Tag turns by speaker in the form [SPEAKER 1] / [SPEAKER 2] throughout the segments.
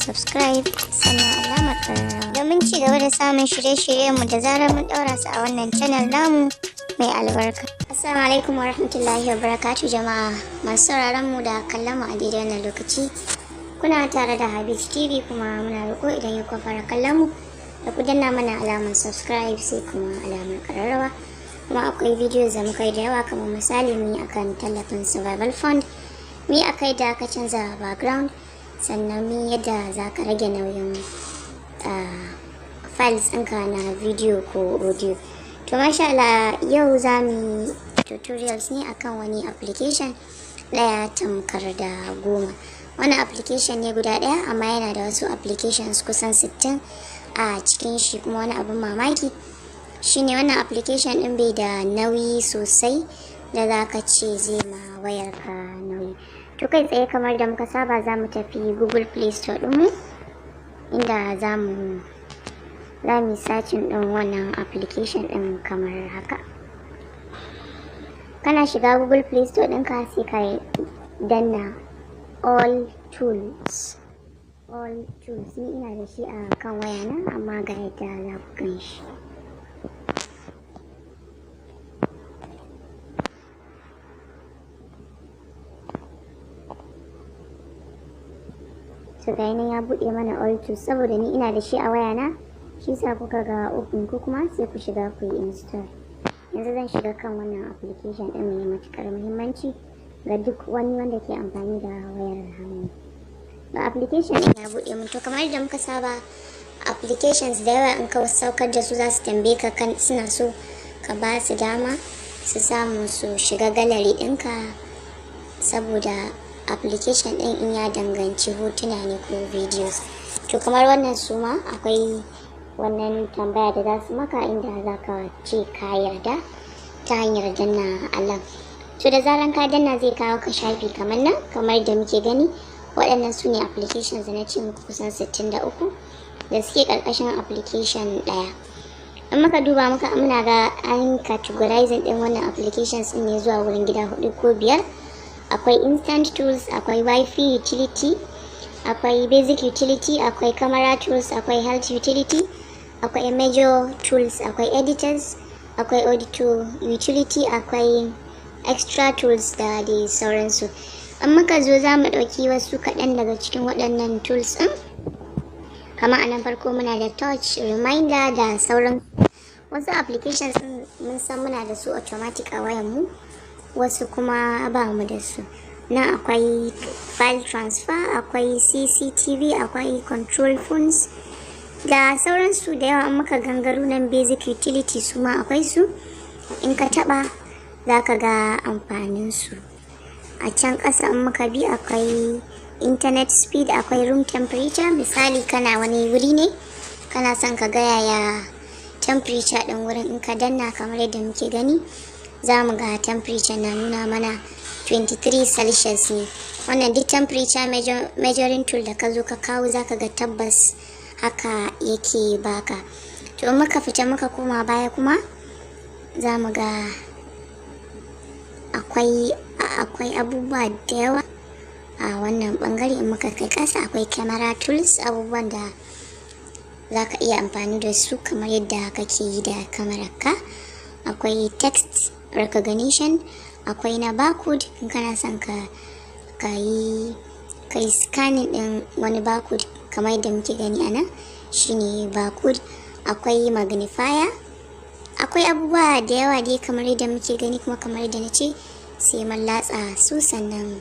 [SPEAKER 1] subscribe sannan alamar ƙararrawa domin ci gaba da samun shirye-shiryenmu da zarar mun ɗaura su a wannan channel namu mai albarka. Assalamu alaikum wa rahmatullahi wa barakatuh jama'a masu sauraron mu da kallon mu a daidai wannan lokaci. Kuna tare da Habib TV kuma muna roƙo idan ya fara kallon mu da ku danna mana alamar subscribe sai kuma alamar ƙararrawa. Kuma akwai videos da muka yi da yawa kamar misali mu yi akan tallafin survival fund, mu yi akai da ka canza background, sannan mu yadda za ka rage nauyin files ɗinka na video ko audio. To masha Allah yau za mu yi tutorials ne akan wani application ɗaya tamkar da goma. Wani application ne guda ɗaya amma yana da wasu applications kusan 60 a cikin shi. Kuma wani abin mamaki shine wannan application ɗin bai da nauyi sosai da za ka ce zai ma wayarka nauyi. To kai tsaye kamar da muka saba za mu tafi Google Play Store ɗinmu inda za mu searching ɗin wannan application ɗin kamar haka. Kana shiga Google Play Store ɗinka sai ka danna all tools ni ina da shi a kan wayana amma ga yadda za ku gan shi. So ga nan ya buɗe mana all tools saboda ni ina da shi a wayana, shi sa kuka ga open ko kuma sai ku shiga ku yi install. Yanzu zan shiga kan wannan application ɗin mai matuƙar muhimmanci ga duk wani wanda ke amfani da wayar hannu. Ga application ɗin ya buɗe mun. To kamar yadda muka saba applications da yawa in ka saukar da su za su tambaye ka kan suna so ka ba su dama su samu su shiga gallery ɗinka, saboda application ɗin in ya danganci hotuna ne ko videos. To kamar wannan su ma akwai wannan tambaya da za su maka inda za ka ce ka yarda ta hanyar danna alam. To da zaran ka danna zai kawo ka shafi kamar nan, kamar da muke gani waɗannan su ne applications da na ce muku kusan 63 da suke ƙarƙashin application ɗaya. In muka duba muna ga an categorizing ɗin wannan applications ɗin ne zuwa wurin gida 4 ko 5. Akwai instant tools, akwai wifi utility, akwai basic utility, akwai camera tools, akwai health utility, akwai major tools, akwai editors, akwai audio utility, akwai extra tools da dai sauransu. In muka zo za mu ɗauki wasu kaɗan daga cikin waɗannan tools ɗin. Kamar a nan farko muna da touch, reminder da sauran wasu applications ɗin mun san muna da su automatic a wayanmu, wasu kuma ba mu da su. Nan akwai file transfer, akwai CCTV, akwai control phones da sauransu da yawa. In muka gangaro nan basic utility su ma akwai su, in ka taɓa za ka ga amfanin su. A can ƙasa in muka bi akwai internet speed, akwai room temperature. Misali kana wani wuri ne kana son ka ga yaya temperature ɗin wurin, in ka danna kamar yadda muke gani za mu ga temperature na nuna mana 23 Celsius ne. Wannan duk temperature measuring tool da ka zo ka kawo za ka ga tabbas haka yake baka. To in muka fita muka koma baya kuma za mu ga akwai abubuwa da yawa a wannan bangare. In muka kai ƙasa akwai camera tools, abubuwan da za ka iya amfani da su kamar yadda kake yi da kamararka. Akwai text recognition, akwai na barcode in kana son ka yi scanning din wani barcode kamar yadda muke gani a nan shine barcode. Akwai magnifier, akwai abubuwa da yawa dai kamar yadda muke gani, kuma kamar yadda na ce sai mun latsa su sannan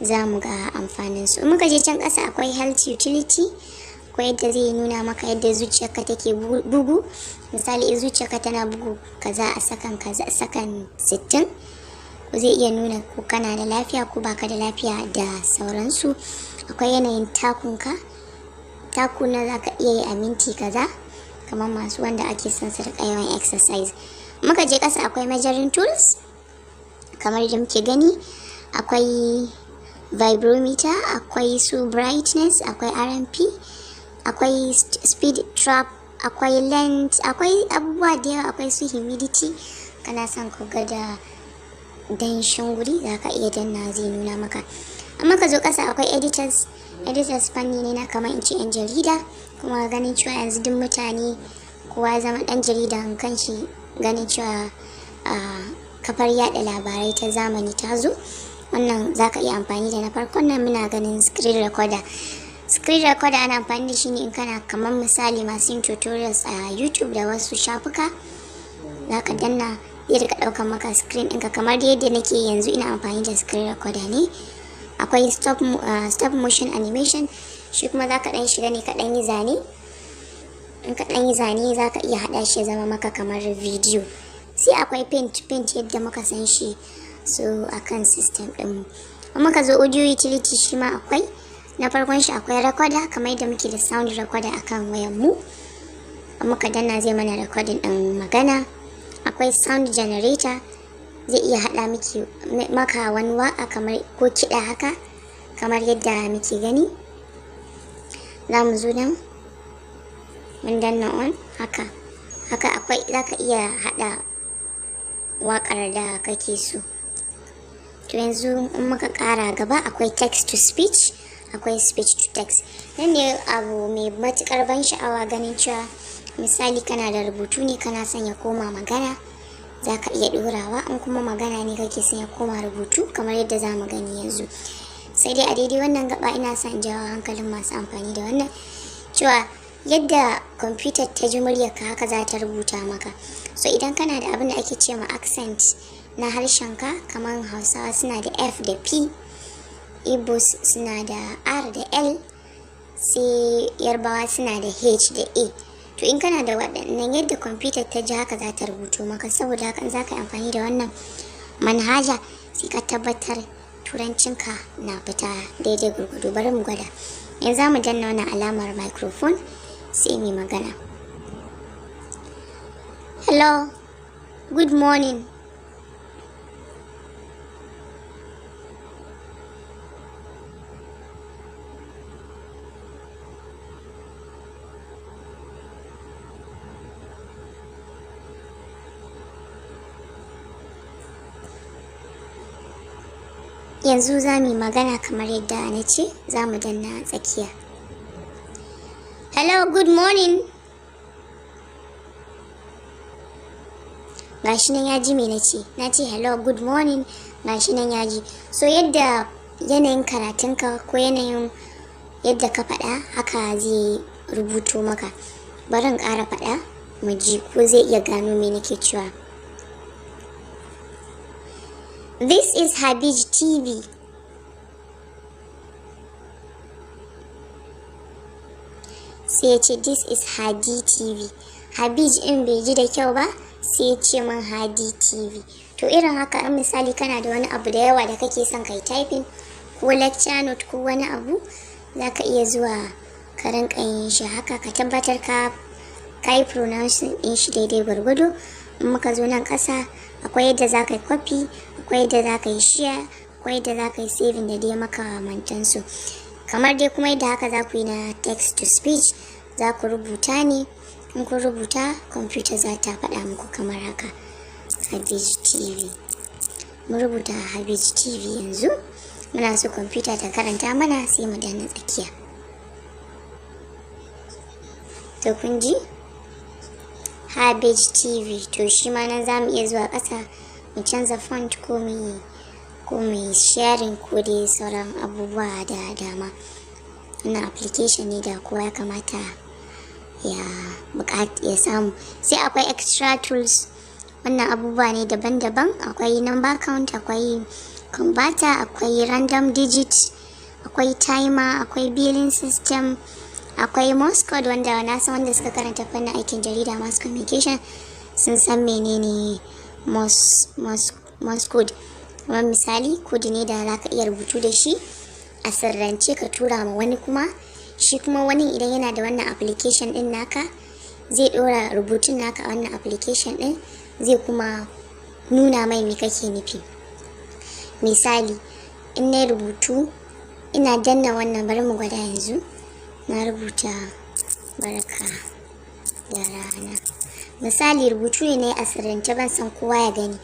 [SPEAKER 1] za mu ga amfanin su. In muka je can ƙasa akwai health utility, akwai yadda zai nuna maka yadda zuciyarka take bugu. Misali in zuciyarka tana bugu kaza a sakan 60, zai iya nuna ko kana da lafiya ko baka da lafiya da sauransu. Akwai yanayin takuna za ka iya yi a minti kaza, kamar masu wanda ake son su riƙa yawan exercise. Muka je ƙasa akwai measuring tools kamar da muke gani, akwai vibrometer, akwai su brightness, akwai RMP, akwai speed trap, akwai length, akwai abubuwa da yawa. Akwai su humidity, kana son ku ga da danshin guri za ka iya danna zai nuna maka. Amma ka zo ƙasa akwai editors editors fanni ne na kamar in ce 'yan jarida, kuma ganin cewa yanzu duk mutane kowa zama ɗan jarida kanshi, ganin cewa kafar yada labarai ta zamani ta zo. Wannan za ka iya amfani da na farkon nan, muna ganin screen recorder. Screen recorder ana amfani da shi ne in kana kamar misali masu yin tutorials a YouTube da wasu shafuka, za ka danna zai rika ɗaukar maka screen ɗinka kamar yadda nake yanzu ina amfani da screen recorder ne. Akwai stop motion animation, shi kuma za ka ɗan shiga ne ka ɗan yi zane. In ka ɗan yi zane za ka iya haɗa shi zama maka kamar video. Sai akwai paint yadda muka san shi so akan system ɗinmu. Kuma ka zo audio utility, shi ma akwai. Na farkon shi akwai recorder kamar yadda muke da sound recorder akan wayar mu, muka danna zai mana recording ɗin magana. Akwai sound generator, zai iya haɗa maka wani waka kamar ko kiɗa haka kamar yadda muke gani. Za mu zo nan mun danna on haka akwai, za ka iya haɗa waƙar da kake so. To yanzu in muka ƙara gaba akwai text to speech, akwai speech to text. Nan ne abu mai matuƙar ban sha'awa, ganin cewa misali kana da rubutu ne kana son ya koma magana, za ka iya ɗorawa. In kuma magana ne kake son ya koma rubutu kamar yadda za mu gani yanzu. Sai dai a daidai wannan gaba ina son jawo hankalin masu amfani da wannan cewa yadda kwamfutar ta ji muryarka haka za ta rubuta maka. So idan kana da abin da ake ce ma accent na harshenka, kamar Hausawa suna da F da P, Igbos suna da R da L, sai Yarbawa suna da H da A. To in kana da waɗannan yadda kwamfutar ta ji haka za ta rubuto maka. Saboda haka za ka yi amfani da wannan manhaja sai ka tabbatar turancinka na fita daidai gurgudu. Bari mu gwada. Yanzu za mu danna wannan alamar microphone sai mu magana. Hello, good morning. Yanzu za mu yi magana kamar yadda na ce, za mu danna tsakiya. Hello, good morning. Gashi nan ya ji me na ce hello, good morning, gashi nan ya ji. So yadda yanayin karatunka ko yanayin yadda ka faɗa haka zai rubuto maka. Bari in ƙara faɗa mu ji ko zai iya gano me nake cewa. This is Habij TV. Sai ya ce this is Hadi TV. Habij in bai ji da kyau ba sai ya ce man Hadi TV. To irin haka, in misali kana da wani abu da yawa da kake son kai typing ko lecture note ko wani abu, za ka iya zuwa ka rinka yin shi haka, ka tabbatar ka yi pronouncing din shi daidai gwargwado. In muka zo nan ƙasa akwai yadda za ka yi copy, akwai yadda za ka yi share, akwai yadda za ka yi saving da dai makamantansu. Kamar dai kuma yadda haka za ku yi na text to speech, za ku rubuta ne. In kun rubuta, kwamfuta za ta faɗa muku kamar haka, Habij TV. Mun rubuta Habij TV yanzu. Muna so kwamfuta ta karanta mana sai mu danna tsakiya. To kun ji? Habij TV. To shi ma nan za mu iya zuwa ƙasa mu canza font ko mu sharing ko dai sauran abubuwa da dama. Wannan application ne da kowa ya kamata ya samu. Sai akwai extra tools. Wannan abubuwa ne daban-daban. Akwai number count, akwai converter, akwai random digit, akwai timer, akwai billing system, akwai Morse code, wanda na san wanda suka karanta fannin aikin jarida mass communication sun san menene Morse code. Kuma misali code ne da za ka iya rubutu da shi a sirrance ka tura ma wani, kuma shi kuma wani idan yana da wannan application din naka zai dora rubutun naka a wannan application din, zai kuma nuna mai me kake nufi. Misali in na rubutu ina danna wannan, bari mu gwada yanzu. Na rubuta barka da rana. Misali rubutu ne na yi a sirrance, ban san kowa ya gani.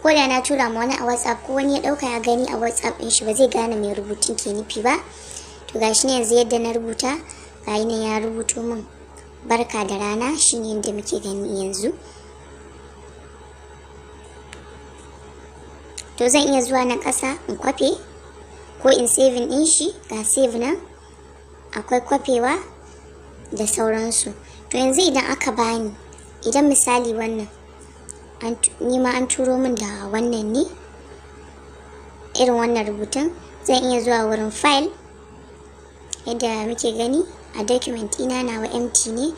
[SPEAKER 1] Ko da na tura ma wani a WhatsApp ko wani ya dauka ya gani a WhatsApp din shi, ba zai gane mai rubutun ke nufi ba. To gashi ne yanzu yadda na rubuta, gayi ne ya rubuto min barka da rana, shine yadda muke gani yanzu. To zan iya zuwa nan ƙasa in kwafe ko in saving din shi, ga save nan, akwai kwafewa da sauransu. To yanzu idan aka bani, idan misali wannan nima an turo min da wannan ne, irin wannan rubutun, zan iya zuwa wurin file yadda muke gani a document ina nawa empty ne.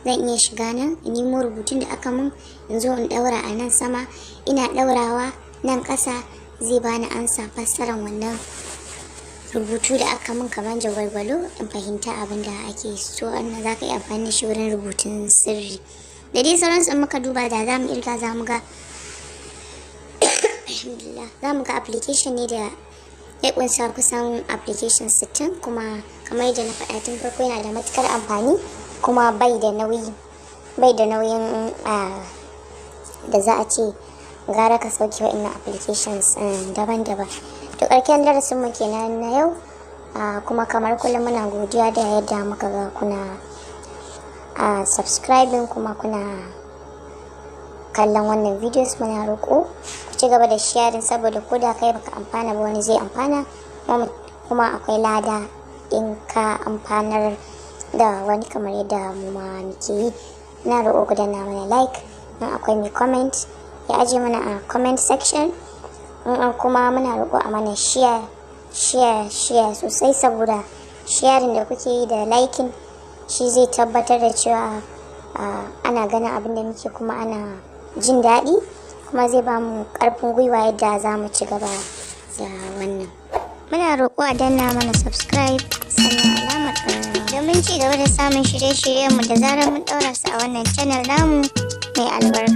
[SPEAKER 1] Zan iya shiga nan in nemo rubutun da aka min, in zo in daura a nan sama. Ina daurawa nan ƙasa zai bani ansa fassarar wannan rubutu da aka min kamar jagwalgwalo, in fahimta abin da ake so. Wannan za ka yi amfani da shi wurin rubutun sirri da dai sauransu. In muka duba da za mu irga za mu ga alhamdulillah, za mu ga application ne da ya kunsa kusan application 60, kuma kamar yadda na faɗa tun farko yana da matukar amfani, kuma bai da nauyin da za a ce gara ka sauke wa'annan applications daban-daban. To ƙarshen darasin mu kenan na yau, kuma kamar kullum muna godiya da yadda muka ga kuna subscribing kuma kuna kallon wannan videos. Muna roƙo ku ci gaba da sharing, saboda ko da kai baka amfana ba wani zai amfana, kuma akwai lada in ka amfanar da wani kamar yadda mu ma muke yi. Ina roƙo ku danna mana like, in akwai mai comment ya aje mana a comment section, kuma muna roƙo a mana share sosai, saboda sharing da kuke yi da liking shi zai tabbatar da cewa ana ganin abin da muke, kuma ana jin daɗi, kuma zai ba mu ƙarfin gwiwa yadda za mu ci gaba da wannan. Muna roƙo a danna mana subscribe sannan alamar ƙararrawa domin ci gaba da samun shirye-shiryenmu da zarar mun ɗaura su a wannan channel namu mai albarka.